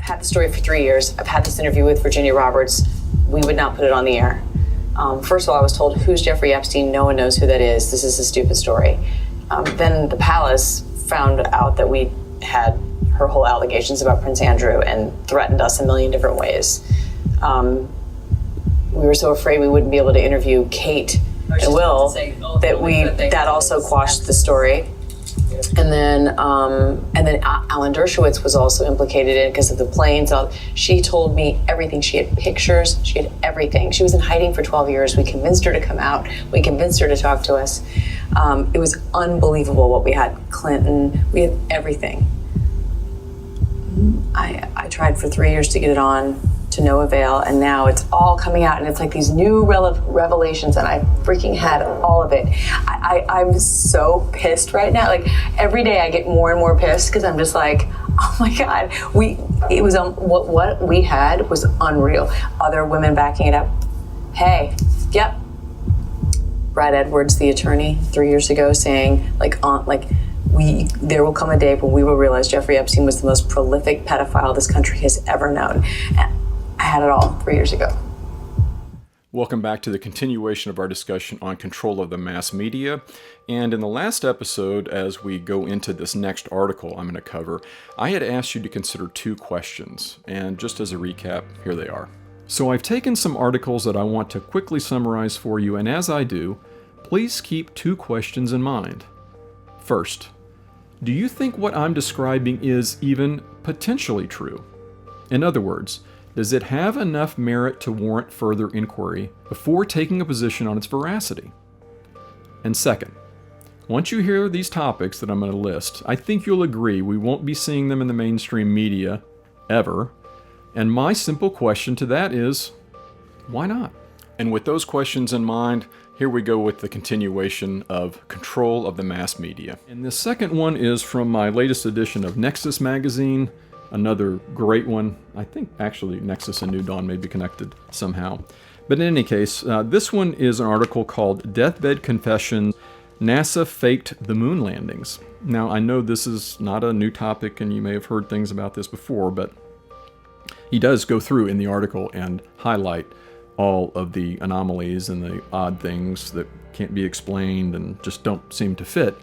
had the story for 3 years. I've had this interview with Virginia Roberts. We would not put it on the air. First of all, I was told, who's Jeffrey Epstein? No one knows who that is. This is a stupid story. Then the palace found out that we had her whole allegations about Prince Andrew and threatened us a million different ways. We were so afraid we wouldn't be able to interview Kate and Will that also quashed the story. And then Alan Dershowitz was also implicated in it because of the planes. She told me everything. She had pictures. She had everything. She was in hiding for 12 years. We convinced her to come out. We convinced her to talk to us. It was unbelievable what we had. Clinton, we had everything. I tried for 3 years to get it on, to no avail, and now it's all coming out, and it's like these new revelations, and I freaking had all of it. I'm so pissed right now. Like, every day I get more and more pissed because I'm just like, oh my God, what we had was unreal. Other women backing it up. Hey, yep. Brad Edwards, the attorney, 3 years ago, saying there will come a day when we will realize Jeffrey Epstein was the most prolific pedophile this country has ever known. And I had it all 3 years ago. Welcome back to the continuation of our discussion on control of the mass media. And in the last episode, as we go into this next article I'm going to cover, I had asked you to consider 2 questions. And just as a recap, here they are. So I've taken some articles that I want to quickly summarize for you, and as I do, please keep 2 questions in mind. First, do you think what I'm describing is even potentially true? In other words, does it have enough merit to warrant further inquiry before taking a position on its veracity? And second, once you hear these topics that I'm going to list, I think you'll agree we won't be seeing them in the mainstream media ever. And my simple question to that is, why not? And with those questions in mind, here we go with the continuation of control of the mass media. And the second one is from my latest edition of Nexus magazine, another great one. I think actually Nexus and New Dawn may be connected somehow. But in any case, this one is an article called Deathbed Confessions, NASA Faked the Moon Landings. Now, I know this is not a new topic and you may have heard things about this before, but he does go through in the article and highlight all of the anomalies and the odd things that can't be explained and just don't seem to fit.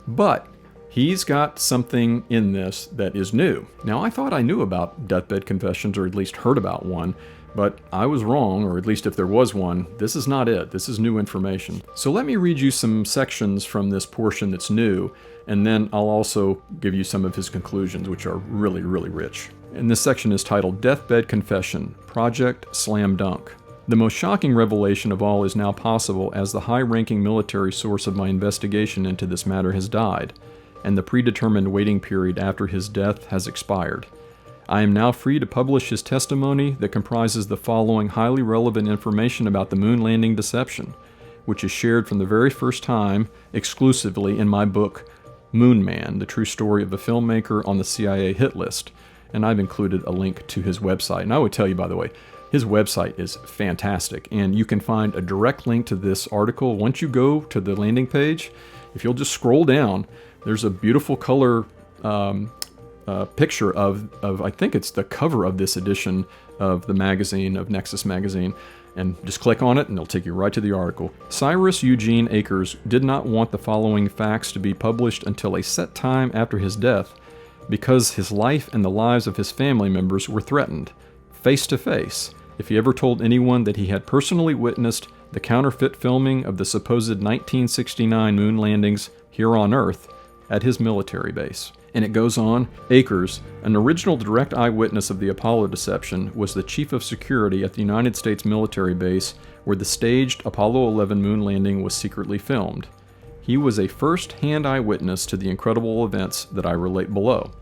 But he's got something in this that is new. Now, I thought I knew about Deathbed Confessions, or at least heard about one, but I was wrong, or at least if there was one, this is not it. This is new information. So let me read you some sections from this portion that's new, and then I'll also give you some of his conclusions, which are really, really rich. And this section is titled Deathbed Confession, Project Slam Dunk. The most shocking revelation of all is now possible as the high-ranking military source of my investigation into this matter has died, and the predetermined waiting period after his death has expired. I am now free to publish his testimony that comprises the following highly relevant information about the moon landing deception, which is shared from the very first time exclusively in my book, Moon Man, the true story of the filmmaker on the CIA hit list, and I've included a link to his website. And I would tell you, by the way, his website is fantastic, and you can find a direct link to this article once you go to the landing page. If you'll just scroll down, there's a beautiful color picture of I think it's the cover of this edition of the magazine, of Nexus magazine, and just click on it and it'll take you right to the article. Cyrus Eugene Akers did not want the following facts to be published until a set time after his death because his life and the lives of his family members were threatened, face to face, if he ever told anyone that he had personally witnessed the counterfeit filming of the supposed 1969 moon landings here on Earth at his military base. And it goes on, Akers, an original direct eyewitness of the Apollo deception, was the chief of security at the United States military base where the staged Apollo 11 moon landing was secretly filmed. He was a first-hand eyewitness to the incredible events that I relate below.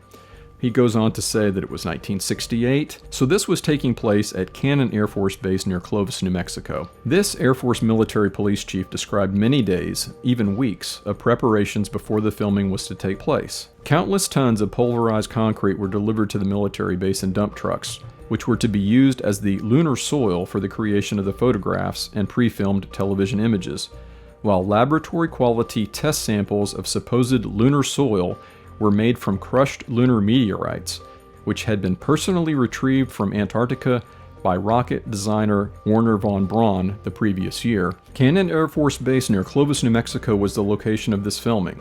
He goes on to say that it was 1968, so this was taking place at Cannon Air Force Base near Clovis, New Mexico. This Air Force military police chief described many days, even weeks, of preparations before the filming was to take place. Countless tons of pulverized concrete were delivered to the military base in dump trucks, which were to be used as the lunar soil for the creation of the photographs and pre-filmed television images, while laboratory-quality test samples of supposed lunar soil were made from crushed lunar meteorites, which had been personally retrieved from Antarctica by rocket designer Werner von Braun the previous year. Cannon Air Force Base near Clovis, New Mexico was the location of this filming.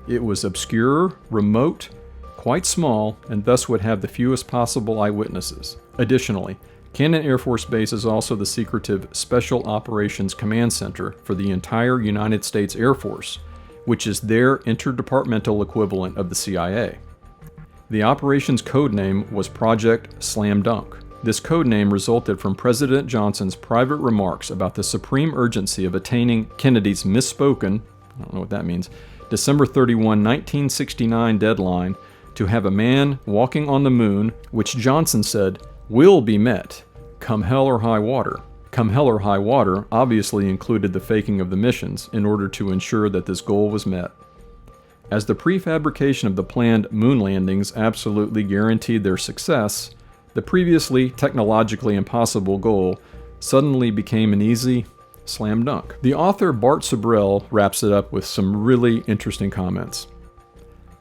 It was obscure, remote, quite small, and thus would have the fewest possible eyewitnesses. Additionally, Cannon Air Force Base is also the secretive Special Operations Command Center for the entire United States Air Force, which is their interdepartmental equivalent of the CIA. The operations codename was Project Slam Dunk. This codename resulted from President Johnson's private remarks about the supreme urgency of attaining Kennedy's misspoken, I don't know what that means, December 31, 1969 deadline to have a man walking on the moon, which Johnson said will be met, come hell or high water. Come hell or high water obviously included the faking of the missions in order to ensure that this goal was met. As the prefabrication of the planned moon landings absolutely guaranteed their success, the previously technologically impossible goal suddenly became an easy slam dunk. The author Bart Sibrel wraps it up with some really interesting comments.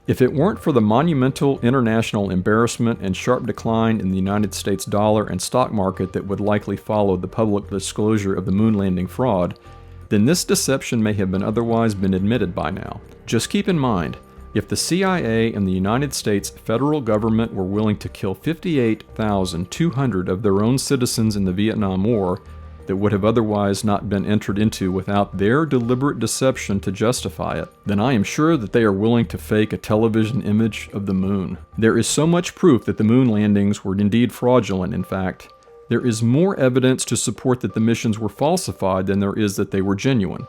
If it weren't for the monumental international embarrassment and sharp decline in the United States dollar and stock market that would likely follow the public disclosure of the moon landing fraud, then this deception may have otherwise been admitted by now. Just keep in mind, if the CIA and the United States federal government were willing to kill 58,200 of their own citizens in the Vietnam War that would have otherwise not been entered into without their deliberate deception to justify it, then I am sure that they are willing to fake a television image of the moon. There is so much proof that the moon landings were indeed fraudulent, in fact. There is more evidence to support that the missions were falsified than there is that they were genuine.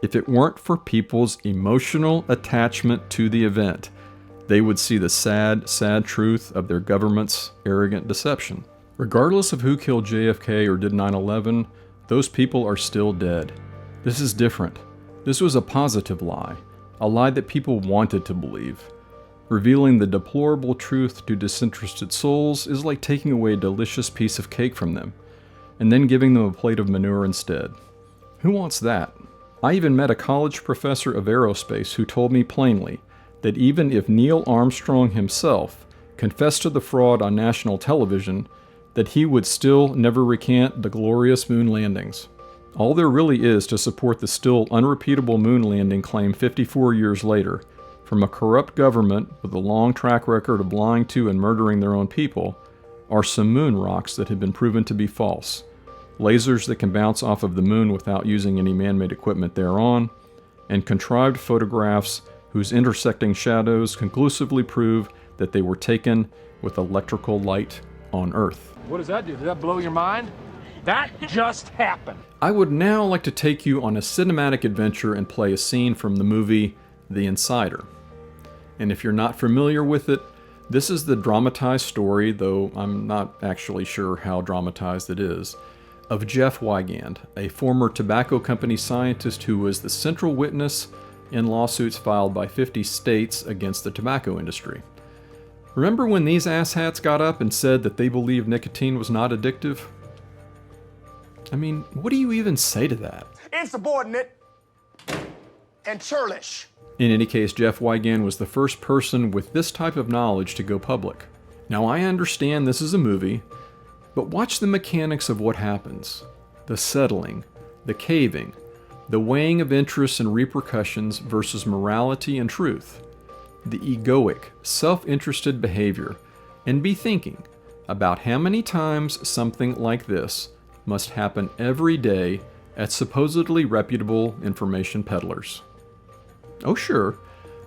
If it weren't for people's emotional attachment to the event, they would see the sad, sad truth of their government's arrogant deception. Regardless of who killed JFK or did 9/11, those people are still dead. This is different. This was a positive lie, a lie that people wanted to believe. Revealing the deplorable truth to disinterested souls is like taking away a delicious piece of cake from them, and then giving them a plate of manure instead. Who wants that? I even met a college professor of aerospace who told me plainly that even if Neil Armstrong himself confessed to the fraud on national television, that he would still never recant the glorious moon landings. All there really is to support the still unrepeatable moon landing claim 54 years later, from a corrupt government with a long track record of lying to and murdering their own people, are some moon rocks that have been proven to be false, lasers that can bounce off of the moon without using any man-made equipment thereon, and contrived photographs whose intersecting shadows conclusively prove that they were taken with electrical light on Earth. What does that do? Does that blow your mind? That just happened. I would now like to take you on a cinematic adventure and play a scene from the movie The Insider. And if you're not familiar with it, this is the dramatized story, though I'm not actually sure how dramatized it is, of Jeff Wigand, a former tobacco company scientist who was the central witness in lawsuits filed by 50 states against the tobacco industry. Remember when these asshats got up and said that they believed nicotine was not addictive? I mean, what do you even say to that? Insubordinate and churlish. In any case, Jeff Wigand was the first person with this type of knowledge to go public. Now, I understand this is a movie, but watch the mechanics of what happens. The settling, the caving, the weighing of interests and repercussions versus morality and truth. The egoic, self-interested behavior, and be thinking about how many times something like this must happen every day at supposedly reputable information peddlers. Oh sure,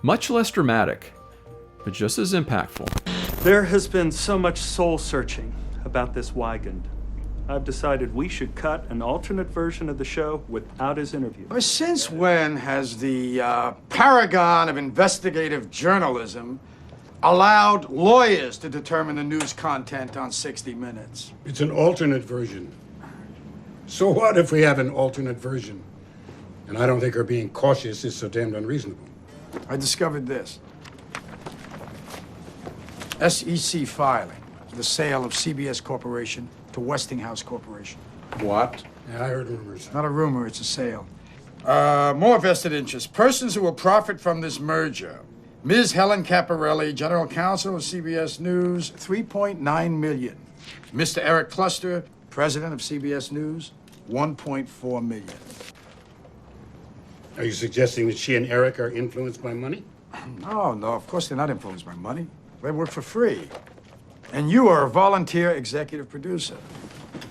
much less dramatic, but just as impactful. There has been so much soul-searching about this Wigand. I've decided we should cut an alternate version of the show without his interview. Since when has the paragon of investigative journalism allowed lawyers to determine the news content on 60 Minutes? It's an alternate version. So what if we have an alternate version? And I don't think her being cautious is so damned unreasonable. I discovered this. SEC filing, the sale of CBS Corporation to Westinghouse Corporation. What? Yeah, I heard rumors. Not a rumor, it's a sale. More vested interests. Persons who will profit from this merger Ms. Helen Caparelli, General Counsel of CBS News, $3.9 million. Mr. Eric Cluster, President of CBS News, $1.4 million. Are you suggesting that she and Eric are influenced by money? No, of course they're not influenced by money. They work for free. And you are a volunteer executive producer.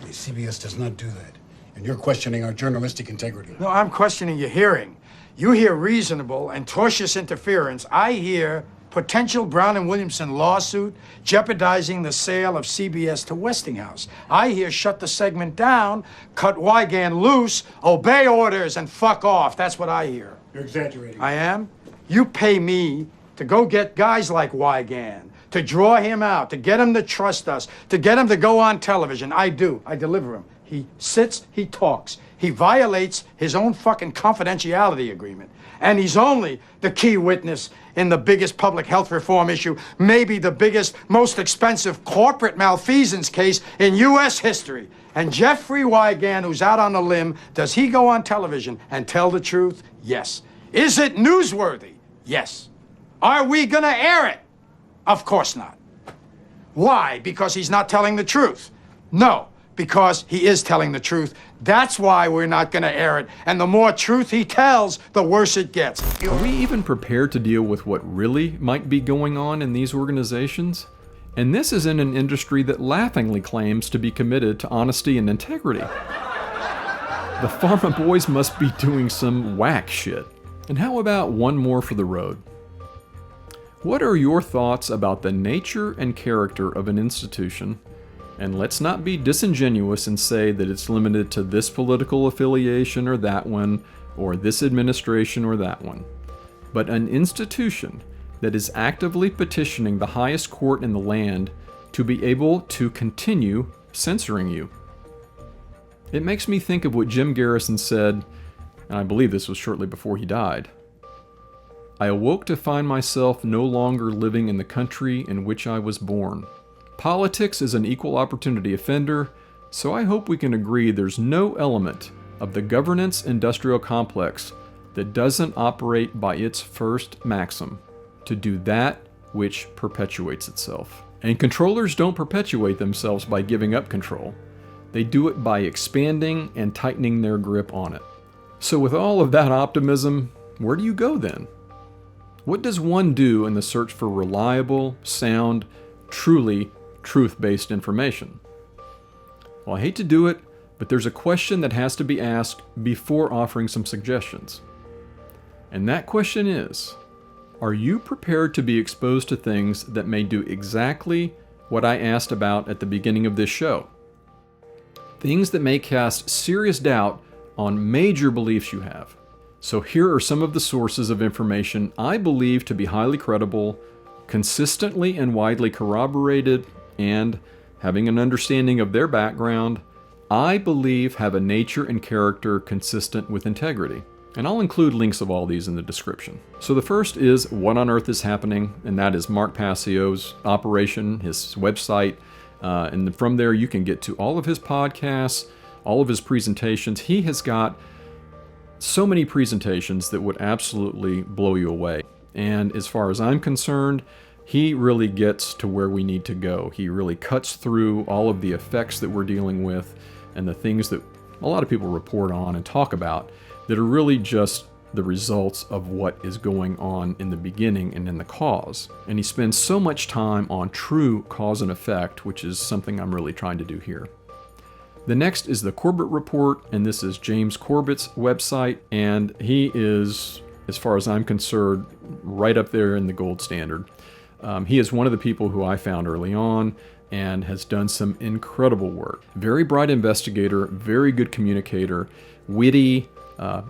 The CBS does not do that. And you're questioning our journalistic integrity. No, I'm questioning your hearing. You hear reasonable and tortious interference. I hear potential Brown and Williamson lawsuit jeopardizing the sale of CBS to Westinghouse. I hear shut the segment down, cut Wygand loose, obey orders, and fuck off. That's what I hear. You're exaggerating. I am? You pay me to go get guys like Wygand, to draw him out, to get him to trust us, to get him to go on television. I do. I deliver him. He sits, he talks. He violates his own fucking confidentiality agreement. And he's only the key witness in the biggest public health reform issue, maybe the biggest, most expensive corporate malfeasance case in U.S. history. And Jeffrey Wygand, who's out on a limb, does he go on television and tell the truth? Yes. Is it newsworthy? Yes. Are we gonna air it? Of course not. Why? Because he's not telling the truth? No, because he is telling the truth. That's why we're not gonna air it. And the more truth he tells, the worse it gets. Are we even prepared to deal with what really might be going on in these organizations? And this is in an industry that laughingly claims to be committed to honesty and integrity. The pharma boys must be doing some whack shit. And how about one more for the road? What are your thoughts about the nature and character of an institution? And let's not be disingenuous and say that it's limited to this political affiliation or that one, or this administration or that one. But an institution that is actively petitioning the highest court in the land to be able to continue censoring you. It makes me think of what Jim Garrison said, and I believe this was shortly before he died. I awoke to find myself no longer living in the country in which I was born. Politics is an equal opportunity offender, so I hope we can agree there's no element of the governance industrial complex that doesn't operate by its first maxim, to do that which perpetuates itself. And controllers don't perpetuate themselves by giving up control. They do it by expanding and tightening their grip on it. So with all of that optimism, where do you go then? What does one do in the search for reliable, sound, truly truth-based information? Well, I hate to do it, but there's a question that has to be asked before offering some suggestions. And that question is, are you prepared to be exposed to things that may do exactly what I asked about at the beginning of this show? Things that may cast serious doubt on major beliefs you have. So here are some of the sources of information I believe to be highly credible, consistently and widely corroborated, and, having an understanding of their background, I believe have a nature and character consistent with integrity. And I'll include links of all these in the description. So the first is What on Earth is Happening, and that is Mark Passio's operation, his website. And from there you can get to all of his podcasts, all of his presentations. He has got so many presentations that would absolutely blow you away. And as far as I'm concerned, he really gets to where we need to go. He really cuts through all of the effects that we're dealing with and the things that a lot of people report on and talk about that are really just the results of what is going on in the beginning and in the cause. And he spends so much time on true cause and effect, which is something I'm really trying to do here. The next is the Corbett Report, and this is James Corbett's website, and he is, as far as I'm concerned, right up there in the gold standard. He is one of the people who I found early on and has done some incredible work. Very bright investigator, very good communicator, witty,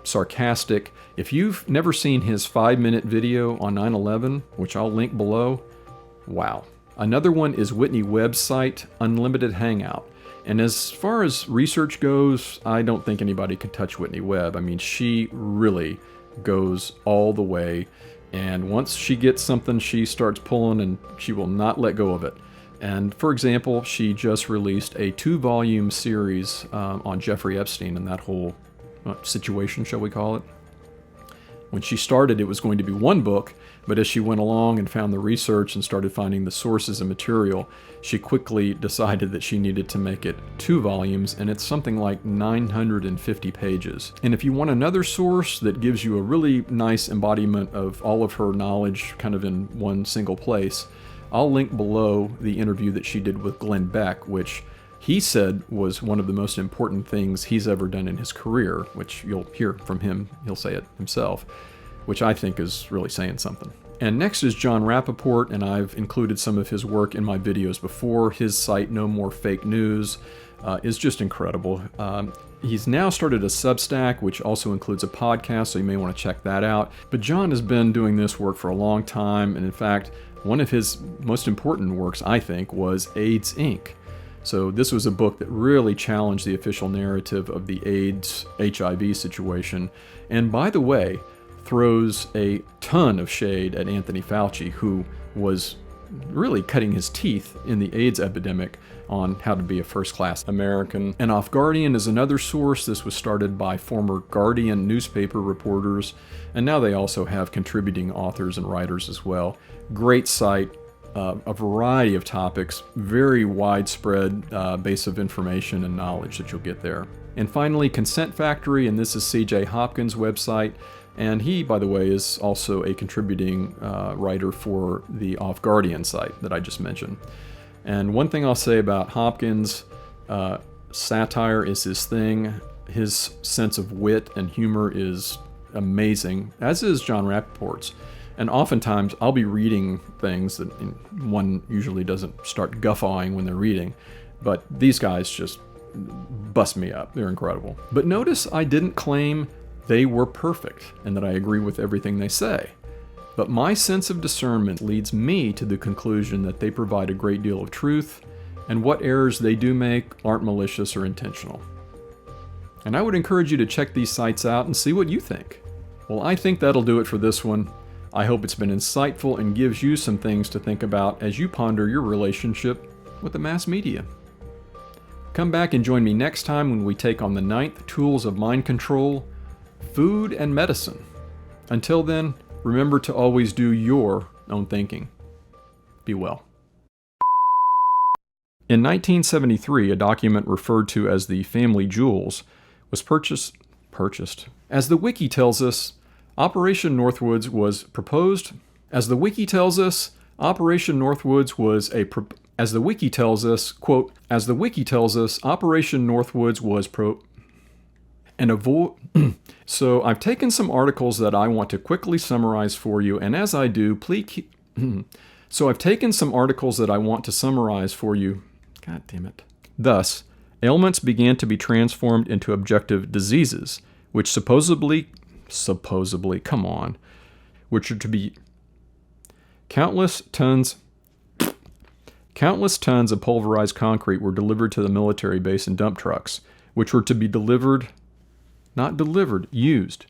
sarcastic. If you've never seen his 5-minute video on 9/11, which I'll link below, wow. Another one is Whitney Webb's site, Unlimited Hangout. And as far as research goes, I don't think anybody can touch Whitney Webb. I mean, she really goes all the way. And once she gets something, she starts pulling and she will not let go of it. And for example, she just released a 2-volume series on Jeffrey Epstein and that whole situation, shall we call it, When she started, it was going to be one book, but as she went along and found the research and started finding the sources and material, she quickly decided that she needed to make it 2 volumes, and it's something like 950 pages. And if you want another source that gives you a really nice embodiment of all of her knowledge kind of in one single place, I'll link below the interview that she did with Glenn Beck, which he said was one of the most important things he's ever done in his career, which you'll hear from him, he'll say it himself, which I think is really saying something. And next is John Rappaport, and I've included some of his work in my videos before. His site, No More Fake News, is just incredible. He's now started a Substack, which also includes a podcast, so you may want to check that out. But John has been doing this work for a long time, and in fact, one of his most important works, I think, was AIDS Inc. So this was a book that really challenged the official narrative of the AIDS HIV situation. And by the way, throws a ton of shade at Anthony Fauci, who was really cutting his teeth in the AIDS epidemic on how to be a first-class American. And Off Guardian is another source. This was started by former Guardian newspaper reporters, and now they also have contributing authors and writers as well. Great site, a variety of topics, very widespread base of information and knowledge that you'll get there. And finally, Consent Factory, and this is C.J. Hopkins' website. And he, by the way, is also a contributing writer for the Off Guardian site that I just mentioned. And one thing I'll say about Hopkins, satire is his thing. His sense of wit and humor is amazing, as is John Rappaport's. And oftentimes I'll be reading things that one usually doesn't start guffawing when they're reading, but these guys just bust me up. They're incredible. But notice I didn't claim they were perfect and that I agree with everything they say. But my sense of discernment leads me to the conclusion that they provide a great deal of truth, and what errors they do make aren't malicious or intentional. And I would encourage you to check these sites out and see what you think. Well, I think that'll do it for this one. I hope it's been insightful and gives you some things to think about as you ponder your relationship with the mass media. Come back and join me next time when we take on the 9th tools of mind control, food and medicine. Until then, remember to always do your own thinking. Be well. In 1973, a document referred to as the Family Jewels was purchased. As the wiki tells us, Operation Northwoods was proposed. As the wiki tells us, Operation Northwoods was a as the wiki tells us, quote, as the wiki tells us, Operation Northwoods was So I've taken some articles that I want to quickly summarize for you, and as I do, please keep... So I've taken some articles that I want to summarize for you. God damn it. Thus, ailments began to be transformed into objective diseases, which supposedly, come on, which are to be countless tons of pulverized concrete were delivered to the military base in dump trucks, which were to be used